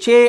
6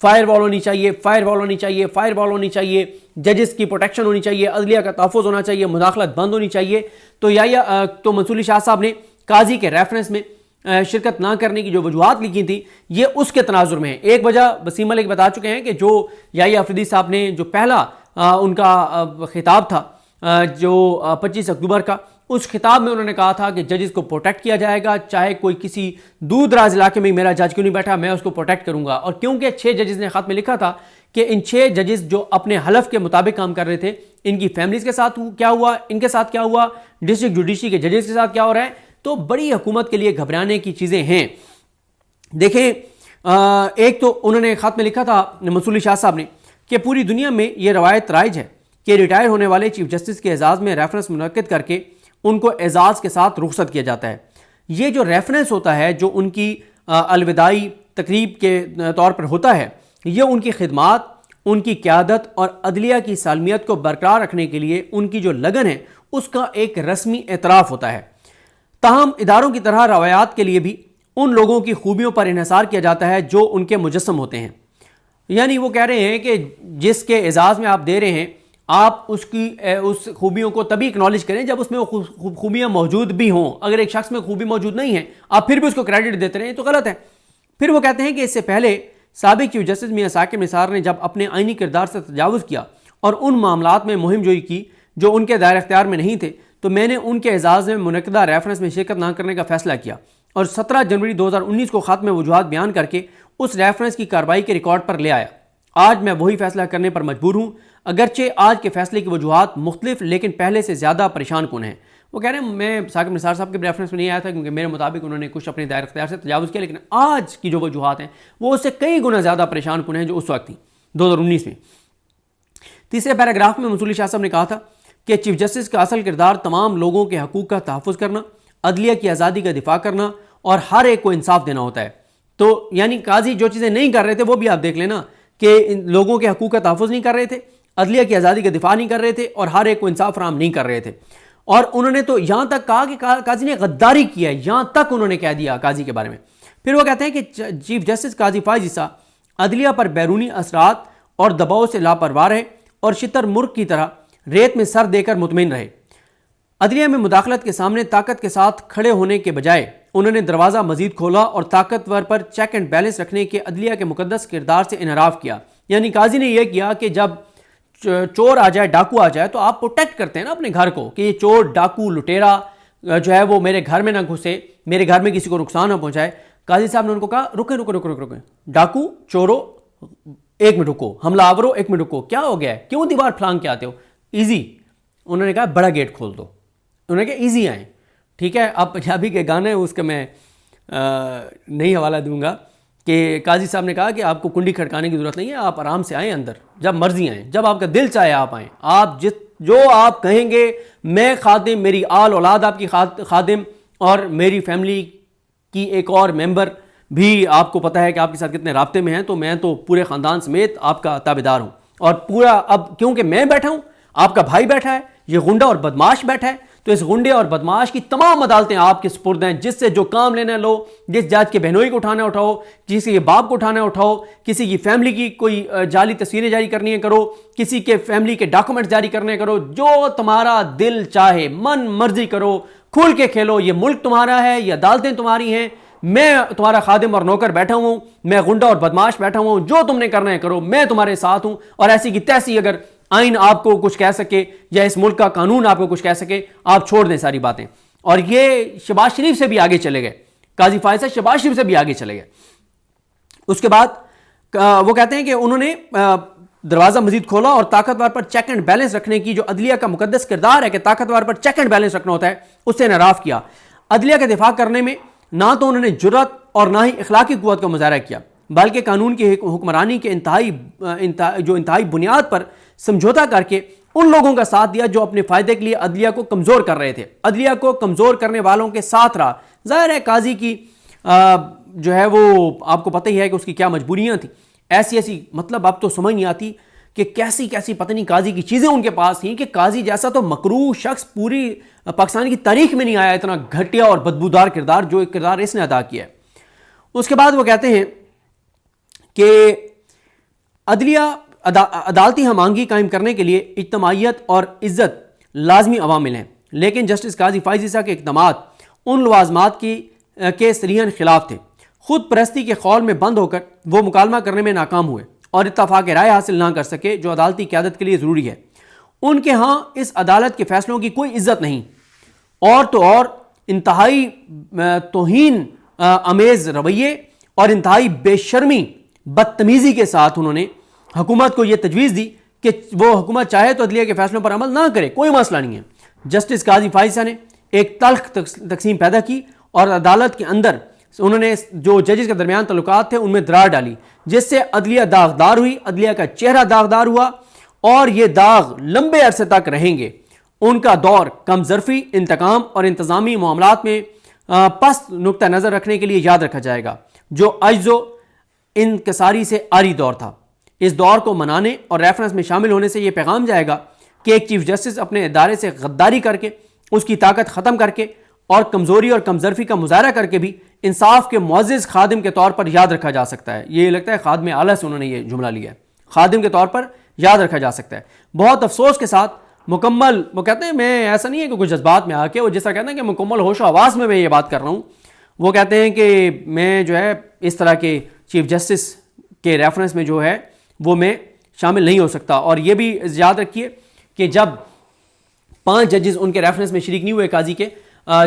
fire وال ہونی چاہیے، فائر وال ہونی چاہیے، فائر وال ہونی چاہیے، ججز کی پروٹیکشن ہونی چاہیے، عدلیہ کا تحفظ ہونا چاہیے، مداخلت بند ہونی چاہیے. تو منصور علی شاہ صاحب نے قاضی کے ریفرنس میں شرکت نہ کرنے کی جو وجوہات لکھی تھی یہ اس کے تناظر میں ہیں. ایک وجہ وسیم ملک بتا چکے ہیں کہ جو یحییٰ آفریدی صاحب نے جو پہلا ان کا خطاب تھا جو 25 اکتوبر کا، اس خطاب میں انہوں نے کہا تھا کہ ججز کو پروٹیکٹ کیا جائے گا، چاہے کوئی کسی دور دراز علاقے میں میرا جج کیوں نہیں بیٹھا، میں اس کو پروٹیکٹ کروں گا. اور کیونکہ 6 ججز نے خط میں لکھا تھا کہ ان 6 ججز جو اپنے حلف کے مطابق کام کر رہے تھے، ان کی فیملیز کے ساتھ کیا ہوا، ان کے ساتھ کیا ہوا، ڈسٹرکٹ جوڈیشری کے ججز کے ساتھ کیا ہو رہا ہے، تو بڑی حکومت کے لیے گھبرانے کی چیزیں ہیں. دیکھیں ایک تو انہوں نے خط میں لکھا تھا منصور علی شاہ صاحب نے کہ پوری دنیا میں یہ روایت رائج ہے کہ ریٹائر ہونے والے چیف جسٹس کے اعزاز میں ریفرنس منعقد کر کے ان کو اعزاز کے ساتھ رخصت کیا جاتا ہے. یہ جو ریفرنس ہوتا ہے جو ان کی الوداعی تقریب کے طور پر ہوتا ہے، یہ ان کی خدمات، ان کی قیادت اور عدلیہ کی سالمیت کو برقرار رکھنے کے لیے ان کی جو لگن ہے اس کا ایک رسمی اعتراف ہوتا ہے. تاہم اداروں کی طرح روایات کے لیے بھی ان لوگوں کی خوبیوں پر انحصار کیا جاتا ہے جو ان کے مجسم ہوتے ہیں. یعنی وہ کہہ رہے ہیں کہ جس کے اعزاز میں آپ دے رہے ہیں آپ اس خوبیوں کو تبھی اکنالج کریں جب اس میں وہ خوبیاں موجود بھی ہوں. اگر ایک شخص میں خوبی موجود نہیں ہے آپ پھر بھی اس کو کریڈٹ دیتے رہیں تو غلط ہے. پھر وہ کہتے ہیں کہ اس سے پہلے سابق چیف جسٹس میاں ثاقب نثار نے جب اپنے آئینی کردار سے تجاوز کیا اور ان معاملات میں مہم جوئی کی جو ان کے دائرہ اختیار میں نہیں تھے، تو میں نے ان کے اعزاز میں منعقدہ ریفرنس میں شرکت نہ کرنے کا فیصلہ کیا اور 17 جنوری 2019 کو خط میں وجوہات بیان کر کے اس ریفرنس کی کارروائی کے ریکارڈ پر لے آیا. آج میں وہی فیصلہ کرنے پر مجبور ہوں، اگرچہ آج کے فیصلے کی وجوہات مختلف لیکن پہلے سے زیادہ پریشان کن ہیں. وہ کہہ رہے ہیں میں ثاقب نثار صاحب کے ریفرنس میں نہیں آیا تھا کیونکہ میرے مطابق انہوں نے کچھ اپنے دائرہ اختیار سے تجاوز کیا، لیکن آج کی جو وجوہات ہیں وہ اس سے کئی گنا زیادہ پریشان کن ہیں جو اس وقت تھیں 2019 میں. تیسرے پیراگراف میں منصور علی شاہ صاحب نے کہا تھا کہ چیف جسٹس کا اصل کردار تمام لوگوں کے حقوق کا تحفظ کرنا، عدلیہ کی آزادی کا دفاع کرنا اور ہر ایک کو انصاف دینا ہوتا ہے. تو یعنی قاضی جو چیزیں نہیں کر رہے تھے وہ بھی آپ دیکھ لینا کہ لوگوں کے حقوق کا تحفظ نہیں کر رہے تھے، عدلیہ کی آزادی کا دفاع نہیں کر رہے تھے اور ہر ایک کو انصاف فراہم نہیں کر رہے تھے. اور انہوں نے تو یہاں تک کہا کہ قاضی نے غداری کیا ہے، یہاں تک انہوں نے کہہ دیا قاضی کے بارے میں. پھر وہ کہتے ہیں کہ چیف جسٹس قاضی فائز عیسیٰ عدلیہ پر بیرونی اثرات اور دباؤ سے لاپرواہ رہے اور شتر مرغ کی طرح ریت میں سر دے کر مطمئن رہے. عدلیہ میں مداخلت کے سامنے طاقت کے ساتھ کھڑے ہونے کے بجائے انہوں نے دروازہ مزید کھولا اور طاقتور پر چیک اینڈ بیلنس رکھنے کے عدلیہ کے مقدس کردار سے انحراف کیا. یعنی قاضی نے یہ کیا کہ جب چور آ جائے، ڈاکو آ جائے، تو آپ پروٹیکٹ کرتے ہیں نا اپنے گھر کو کہ یہ چور، ڈاکو، لٹیرا جو ہے وہ میرے گھر میں نہ گھسے، میرے گھر میں کسی کو نقصان نہ پہنچائے. قاضی صاحب نے ان کو کہا رکے، ڈاکو، چورو 1 منٹ رکو، حملہ آورو 1 منٹ رکو، کیا ہو گیا ہے، کیوں دیوار پھلانگ کے آتے ہو، ایزی. انہوں نے کہا بڑا گیٹ کھول دو. انہوں نے کہا ایزی آئیں. ٹھیک ہے، اب پنجابی کے گانے اس کا میں نہیں حوالہ دوں گا کہ قاضی صاحب نے کہا کہ آپ کو کنڈی کھڑکانے کی ضرورت نہیں ہے، آپ آرام سے آئیں اندر، جب مرضی آئیں، جب آپ کا دل چاہے آپ آئیں، آپ جو آپ کہیں گے، میں خادم، میری آل اولاد آپ کی خادم اور میری فیملی کی ایک اور ممبر بھی آپ کو پتہ ہے کہ آپ کے ساتھ کتنے رابطے میں ہیں، تو میں تو پورے خاندان سمیت آپ کا تابعدار ہوں. اور پورا اب کیونکہ میں بیٹھا ہوں، آپ کا بھائی بیٹھا ہے، یہ غنڈہ اور بدماش بیٹھا ہے، تو اس غنڈے اور بدماش کی تمام عدالتیں آپ کے سپرد ہیں. جس سے جو کام لینا لو، جس جج کے بہنوئی کو اٹھانا اٹھاؤ، کسی کے باپ کو اٹھانا اٹھاؤ، کسی کی فیملی کی کوئی جعلی تصویریں جاری کرنی ہے کرو، کسی کے فیملی کے ڈاکومنٹس جاری کرنے کرو، جو تمہارا دل چاہے من مرضی کرو، کھول کے کھیلو. یہ ملک تمہارا ہے، یہ عدالتیں تمہاری ہیں، میں تمہارا خادم اور نوکر بیٹھا ہوں، میں غنڈہ اور بدماش بیٹھا ہوں، جو تم نے کرنا ہے کرو، میں تمہارے ساتھ ہوں. اور ایسی کی تیسی اگر آئین آپ کو کچھ کہہ سکے یا اس ملک کا قانون آپ کو کچھ کہہ سکے، آپ چھوڑ دیں ساری باتیں. اور یہ شہباز شریف سے بھی آگے چلے گئے، قاضی فائز شہباز شریف سے بھی آگے چلے گئے. اس کے بعد وہ کہتے ہیں کہ انہوں نے دروازہ مزید کھولا اور طاقتور پر چیک اینڈ بیلنس رکھنے کی جو عدلیہ کا مقدس کردار ہے کہ طاقتور پر چیک اینڈ بیلنس رکھنا ہوتا ہے، اس سے انحراف کیا. عدلیہ کا دفاع کرنے میں نہ تو انہوں نے جرأت اور نہ ہی اخلاقی قوت کا مظاہرہ کیا، بلکہ قانون کی حکمرانی کے انتہائی بنیاد پر سمجھوتا کر کے ان لوگوں کا ساتھ دیا جو اپنے فائدے کے لیے عدلیہ کو کمزور کر رہے تھے. عدلیہ کو کمزور کرنے والوں کے ساتھ رہا. ظاہر ہے قاضی کی جو ہے وہ آپ کو پتہ ہی ہے کہ اس کی کیا مجبوریاں تھیں. ایسی مطلب اب تو سمجھ نہیں آتی کہ کیسی پتہ نہیں قاضی کی چیزیں ان کے پاس تھیں کہ قاضی جیسا تو مکروہ شخص پوری پاکستان کی تاریخ میں نہیں آیا، اتنا گھٹیا اور بدبودار کردار جو ایک کردار اس نے ادا کیا ہے. اس کے بعد وہ کہتے ہیں کہ عدلیہ عدالتی ہم آہنگی قائم کرنے کے لیے اجتماعیت اور عزت لازمی عوامل ہیں، لیکن جسٹس قاضی فائز عیسیٰ کے اقدامات ان لوازمات کے صریحاً خلاف تھے۔ خود پرستی کے خول میں بند ہو کر وہ مکالمہ کرنے میں ناکام ہوئے اور اتفاق رائے حاصل نہ کر سکے جو عدالتی قیادت کے لیے ضروری ہے۔ ان کے ہاں اس عدالت کے فیصلوں کی کوئی عزت نہیں، اور تو اور انتہائی توہین امیز رویے اور انتہائی بے شرمی بدتمیزی کے ساتھ انہوں نے حکومت کو یہ تجویز دی کہ وہ حکومت چاہے تو عدلیہ کے فیصلوں پر عمل نہ کرے، کوئی مسئلہ نہیں ہے۔ جسٹس قاضی فائز عیسیٰ نے ایک تلخ تقسیم پیدا کی اور عدالت کے اندر انہوں نے جو ججز کے درمیان تعلقات تھے ان میں دراڑ ڈالی، جس سے عدلیہ داغدار ہوئی، عدلیہ کا چہرہ داغدار ہوا، اور یہ داغ لمبے عرصے تک رہیں گے۔ ان کا دور کم ظرفی، انتقام اور انتظامی معاملات میں پست نقطہ نظر رکھنے کے لیے یاد رکھا جائے گا، جو عجز و انکساری سے عاری دور تھا۔ اس دور کو منانے اور ریفرنس میں شامل ہونے سے یہ پیغام جائے گا کہ ایک چیف جسٹس اپنے ادارے سے غداری کر کے، اس کی طاقت ختم کر کے اور کمزوری اور کمظرفی کا مظاہرہ کر کے بھی انصاف کے معزز خادم کے طور پر یاد رکھا جا سکتا ہے۔ یہ لگتا ہے خادم اعلیٰ سے انہوں نے یہ جملہ لیا ہے، خادم کے طور پر یاد رکھا جا سکتا ہے۔ بہت افسوس کے ساتھ مکمل، وہ کہتے ہیں، میں ایسا نہیں ہے کہ کچھ جذبات میں آ کے، وہ جس طرح کہتے ہیں کہ مکمل ہوش و حواس میں یہ بات کر رہا ہوں، وہ کہتے ہیں کہ میں جو ہے اس طرح کے چیف جسٹس کے ریفرنس میں جو ہے وہ میں شامل نہیں ہو سکتا۔ اور یہ بھی یاد رکھیے کہ جب 5 ججز ان کے ریفرنس میں شریک نہیں ہوئے قاضی کے،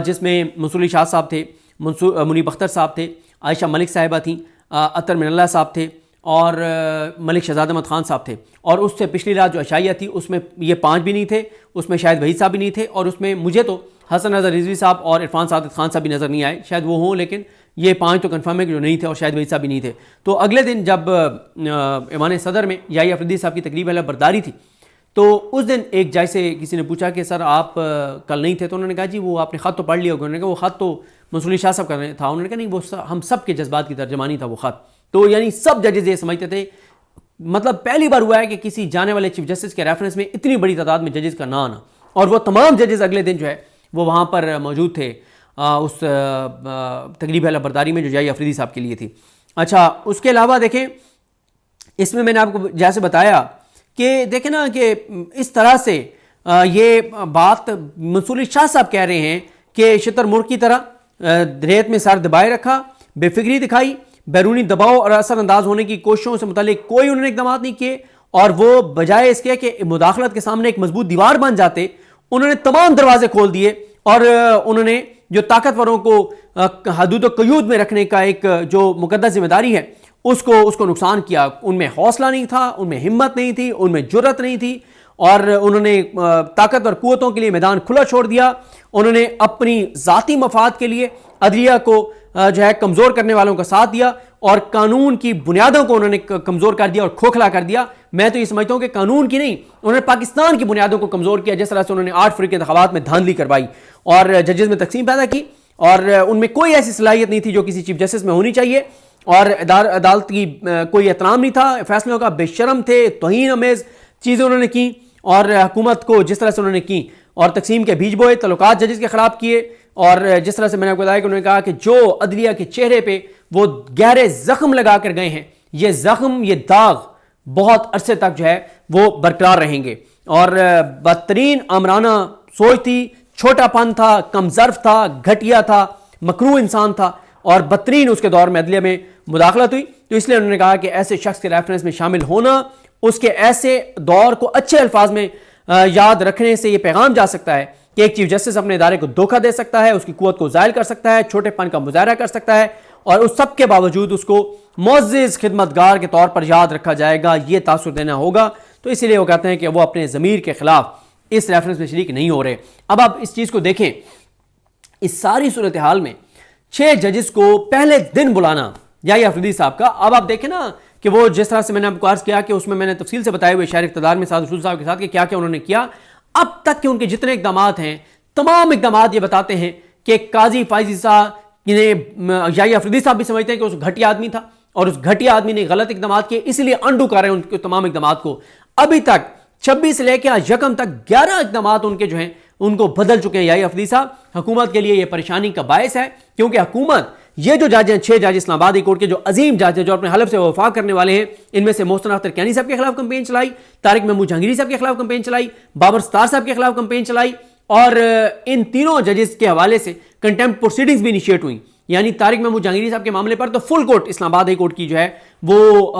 جس میں منصور علی شاہ صاحب تھے، منیب اختر صاحب تھے، عائشہ ملک صاحبہ تھیں، عطر من اللہ صاحب تھے، اور ملک شہزاد احمد خان صاحب تھے، اور اس سے پچھلی رات جو عشائیہ تھی اس میں یہ 5 بھی نہیں تھے، اس میں شاید وحید صاحب بھی نہیں تھے، اور اس میں مجھے تو حسن رضا رضوی صاحب اور عرفان سعادت خان صاحب بھی نظر نہیں آئے، شاید وہ ہوں، لیکن یہ 5 تو کنفرم ہے کہ جو نہیں تھے، اور شاید وحید صاحب بھی نہیں تھے۔ تو اگلے دن جب ایوان صدر میں یحییٰ افریدی صاحب کی تقریب علم برداری تھی، تو اس دن ایک جج سے کسی نے پوچھا کہ سر آپ کل نہیں تھے، تو انہوں نے کہا جی وہ آپ نے خط تو پڑھ لیا ہوگا۔ انہوں نے کہا وہ خط تو منصور علی شاہ صاحب کا تھا۔ انہوں نے کہا نہیں، وہ ہم سب کے جذبات کی ترجمانی تھا وہ خط۔ تو یعنی سب ججز یہ سمجھتے تھے، مطلب پہلی بار ہوا ہے کہ کسی جانے والے چیف جسٹس کے ریفرنس میں اتنی بڑی تعداد میں ججز کا نہ آنا، اور وہ تمام ججز اگلے دن جو ہے وہ وہاں پر موجود تھے اس تقریب علم برداری میں جو یحییٰ افریدی صاحب کے لیے تھی۔ اچھا، اس کے علاوہ دیکھیں، اس میں نے آپ کو جیسے بتایا کہ دیکھیں نا کہ اس طرح سے یہ بات منصور علی شاہ صاحب کہہ رہے ہیں کہ شتر مرغ کی طرح ریت میں سر دبائے رکھا، بے فکری دکھائی، بیرونی دباؤ اور اثر انداز ہونے کی کوششوں سے متعلق کوئی انہوں نے اقدامات نہیں کیے، اور وہ بجائے اس کے کہ مداخلت کے سامنے ایک مضبوط دیوار بن جاتے، انہوں نے تمام دروازے کھول دیے، اور انہوں نے جو طاقتوروں کو حدود و قیود میں رکھنے کا ایک جو مقدس ذمہ داری ہے اس کو نقصان کیا۔ ان میں حوصلہ نہیں تھا، ان میں ہمت نہیں تھی، ان میں جرت نہیں تھی، اور انہوں نے طاقتور قوتوں کے لیے میدان کھلا چھوڑ دیا۔ انہوں نے اپنی ذاتی مفاد کے لیے عدلیہ کو جو ہے کمزور کرنے والوں کا ساتھ دیا، اور قانون کی بنیادوں کو انہوں نے کمزور کر دیا اور کھوکھلا کر دیا۔ میں تو یہ سمجھتا ہوں کہ قانون کی نہیں، انہوں نے پاکستان کی بنیادوں کو کمزور کیا، جس طرح سے انہوں نے 8 فروری کے انتخابات میں دھاندلی کروائی اور ججز میں تقسیم پیدا کی، اور ان میں کوئی ایسی صلاحیت نہیں تھی جو کسی چیف جسٹس میں ہونی چاہیے، اور عدالت کی کوئی احترام نہیں تھا فیصلوں کا، بے شرم تھے، توہین امیز چیزیں انہوں نے کی، اور حکومت کو جس طرح سے انہوں نے کی، اور تقسیم کے بیج بوئے، تعلقات ججز کے خلاف کیے، اور جس طرح سے میں نے آپ کو بتایا کہ انہوں نے کہا کہ جو عدلیہ کے چہرے پہ وہ گہرے زخم لگا کر گئے ہیں، یہ زخم، یہ داغ بہت عرصے تک جو ہے وہ برقرار رہیں گے۔ اور بدترین آمرانہ سوچ تھی، چھوٹا پن تھا، کم ظرف تھا، گھٹیا تھا، مکروہ انسان تھا، اور بدترین اس کے دور میں عدلیہ میں مداخلت ہوئی۔ تو اس لیے انہوں نے کہا کہ ایسے شخص کے ریفرنس میں شامل ہونا، اس کے ایسے دور کو اچھے الفاظ میں یاد رکھنے سے یہ پیغام جا سکتا ہے کہ ایک چیف جسٹس اپنے ادارے کو دھوکہ دے سکتا ہے، اس کی قوت کو زائل کر سکتا ہے، چھوٹے پن کا مظاہرہ کر سکتا ہے، اور اس سب کے باوجود اس کو معزز خدمتگار کے طور پر یاد رکھا جائے گا، یہ تاثر دینا ہوگا۔ تو اسی لیے وہ کہتے ہیں کہ وہ اپنے ضمیر کے خلاف اس ریفرنس میں شریک نہیں ہو رہے۔ اب آپ اس چیز کو دیکھیں، اس ساری صورتحال میں 6 ججز کو پہلے دن بلانا یحییٰ افریدی صاحب کا، اب آپ دیکھیں نا کہ وہ جس طرح سے میں نے آپ کو عرض کیا کہ اس میں نے تفصیل سے بتائے ہوئے شہر اقتدار میں سعد رسول صاحب کے ساتھ کہ کیا کیا انہوں نے کیا، اب تک کے ان کے جتنے اقدامات ہیں، تمام اقدامات یہ بتاتے ہیں کہ قاضی فائز عیسیٰ نے، یحییٰ افریدی صاحب بھی سمجھتے ہیں کہ اس گھٹیا آدمی تھا، اور اس گھٹیا آدمی نے غلط اقدامات کیے، اس لیے انڈو کر رہے ہیں ان کے تمام اقدامات کو۔ ابھی تک 26 سے لے کے 1 تک 11 اقدامات ان کے جو ہیں ان کو بدل چکے ہیں یحییٰ افریدی صاحب۔ حکومت کے لیے یہ پریشانی کا باعث ہے، کیونکہ حکومت یہ جو جج ہیں 6 جج اسلام آباد ہائی کورٹ کے جو عظیم جج ہیں جو اپنے حلف سے وفا کرنے والے ہیں، ان میں سے محسن اختر کینی صاحب کے خلاف کمپین چلائی، طارق محمود جہانگیری صاحب کے خلاف کمپین چلائی، بابر ستار صاحب کے خلاف کمپین چلائی، اور ان تینوں ججز کے حوالے سے کنٹمپٹ پروسیڈنگز بھی انیشیٹ ہوئیں. یعنی طارق محمود جہانگیری صاحب کے معاملے پر تو فل کورٹ اسلام آباد ہائی کورٹ کی جو ہے وہ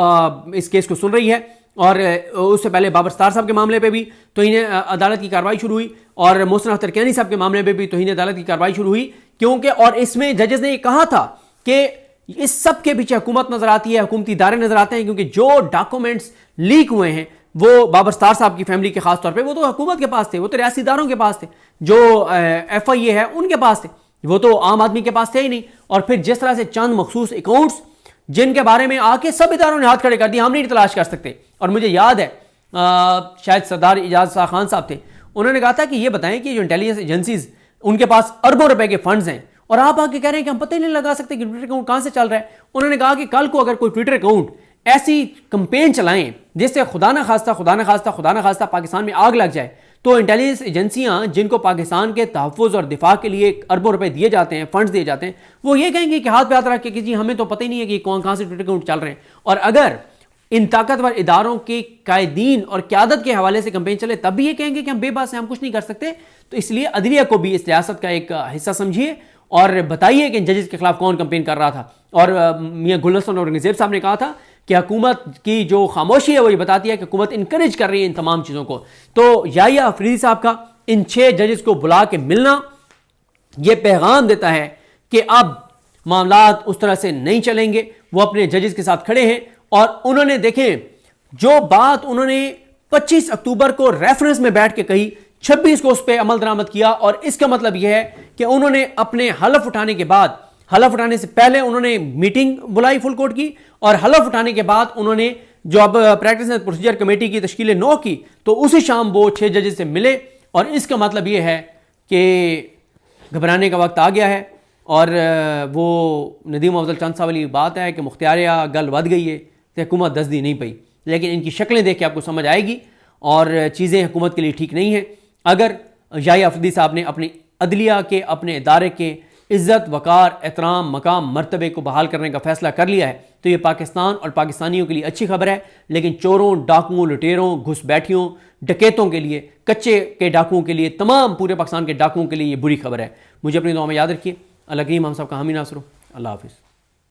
اس کیس کو سن رہی ہے، اور اس سے پہلے بابر ستار صاحب کے معاملے پہ بھی توہین عدالت کی کارروائی شروع ہوئی، اور محسن اختر کینی صاحب کے معاملے پہ بھی توہین عدالت کی کارروائی شروع ہوئی. کیونکہ اور اس میں ججز نے یہ کہا تھا کہ اس سب کے پیچھے حکومت نظر آتی ہے، حکومتی ادارے نظر آتے ہیں، کیونکہ جو ڈاکومنٹس لیک ہوئے ہیں وہ بابر ستار صاحب کی فیملی کے خاص طور پہ وہ تو حکومت کے پاس تھے، وہ تو ریاستی اداروں کے پاس تھے، جو ایف آئی اے ہے ان کے پاس تھے، وہ تو عام آدمی کے پاس تھے ہی نہیں. اور پھر جس طرح سے چند مخصوص اکاؤنٹس جن کے بارے میں آ کے سب اداروں نے ہاتھ کھڑے کر دیے، ہم نہیں تلاش کر سکتے. اور مجھے یاد ہے شاید سردار اعجاز خان صاحب تھے، انہوں نے کہا تھا کہ یہ بتائیں کہ جو انٹیلیجنس ایجنسیز ان کے پاس اربوں روپے کے فنڈز ہیں اور آپ آ کے کہہ رہے ہیں کہ ہم پتہ ہی نہیں لگا سکتے کہ ٹویٹر اکاؤنٹ کہاں سے چل رہا ہے. انہوں نے کہا کہ کل کو اگر کوئی ٹویٹر اکاؤنٹ ایسی کمپین چلائیں جس سے خدا نہ خواستہ پاکستان میں آگ لگ جائے، تو انٹیلیجنس ایجنسیاں جن کو پاکستان کے تحفظ اور دفاع کے لیے اربوں روپے دیے جاتے ہیں، فنڈز دیے جاتے ہیں، وہ یہ کہیں گے کہ ہاتھ پہ ہاتھ رکھ کے کہ جی ہمیں تو پتہ ہی نہیں ہے کہ کہاں سے ٹویٹر اکاؤنٹ چل رہے ہیں. اور اگر ان طاقتور اداروں کے قائدین اور قیادت کے حوالے سے کمپین چلے تب بھی یہ کہیں گے کہ ہم بے بس ہیں، ہم کچھ نہیں کر سکتے. تو اس لیے عدلیہ کو بھی اس ریاست کا ایک حصہ سمجھیے اور بتائیے کہ ان ججز کے خلاف کون کمپین کر رہا تھا. اور میاں گلدستان اورنگزیب صاحب نے کہا تھا کہ حکومت کی جو خاموشی ہے وہ یہ بتاتی ہے کہ حکومت انکریج کر رہی ہے ان تمام چیزوں کو. تو یحییٰ افریدی صاحب کا ان 6 ججز کو بلا کے ملنا یہ پیغام دیتا ہے کہ اب معاملات اس طرح سے نہیں چلیں گے. وہ اپنے ججز کے ساتھ کھڑے ہیں اور انہوں نے دیکھیں جو بات انہوں نے 25 اکتوبر کو ریفرنس میں بیٹھ کے کہی، 26 کو اس پہ عمل درآمد کیا. اور اس کا مطلب یہ ہے کہ انہوں نے اپنے حلف اٹھانے کے بعد، حلف اٹھانے سے پہلے انہوں نے میٹنگ بلائی فل کورٹ کی، اور حلف اٹھانے کے بعد انہوں نے جو اب پریکٹس اینڈ پروسیجر کمیٹی کی تشکیل 9 کی، تو اسی شام وہ 6 ججز سے ملے. اور اس کا مطلب یہ ہے کہ گھبرانے کا وقت آ گیا ہے. اور وہ ندیم افضل چند صاحب والی بات ہے کہ مختاریہ گل ود گئی ہے تو حکومت دس دی نہیں پئی. لیکن ان کی شکلیں دیکھ کے آپ کو سمجھ آئے گی اور چیزیں حکومت کے لیے ٹھیک نہیں ہیں. اگر یحییٰ افریدی صاحب نے اپنی عدلیہ کے، اپنے ادارے کے عزت، وقار، احترام، مقام، مرتبے کو بحال کرنے کا فیصلہ کر لیا ہے تو یہ پاکستان اور پاکستانیوں کے لیے اچھی خبر ہے. لیکن چوروں، ڈاکوؤں، لٹیروں، گھس بیٹھیوں، ڈکیتوں کے لیے، کچے کے ڈاکوؤں کے لیے، تمام پورے پاکستان کے ڈاکوؤں کے لیے یہ بری خبر ہے. مجھے اپنی دعا میں یاد رکھیے. اللہ کریم ہم سب کا حامی ناصر ہو. اللہ حافظ.